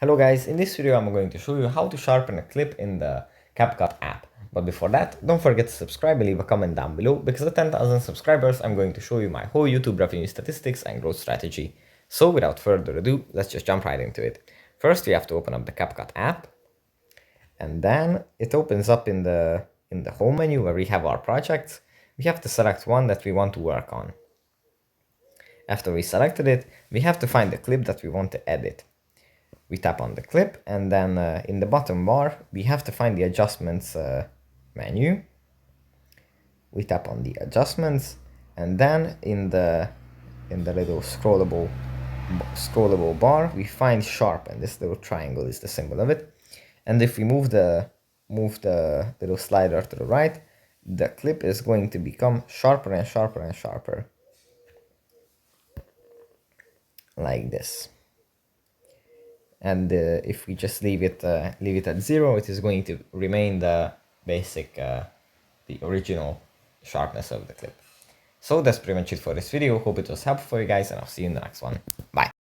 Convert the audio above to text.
Hello guys, in this video I'm going to show you how to sharpen a clip in the CapCut app. But before that, don't forget to subscribe and leave a comment down below, because at 10,000 subscribers I'm going to show you my whole YouTube revenue statistics and growth strategy. So without further ado, let's just jump right into it. First we have to open up the CapCut app, and then it opens up in the home menu where we have our projects. We have to select one that we want to work on. After we selected it, we have to find the clip that we want to edit. We tap on the clip, and then in the bottom bar we have to find the adjustments menu. We tap on the adjustments, and then in the little scrollable bar we find Sharpen. This little triangle is the symbol of it, and if we move the little slider to the right, the clip is going to become sharper and sharper and sharper, like this. And if we just leave it at 0, it is going to remain the basic, the original sharpness of the clip. So that's pretty much it for this video. Hope it was helpful for you guys, and I'll see you in the next one. Bye.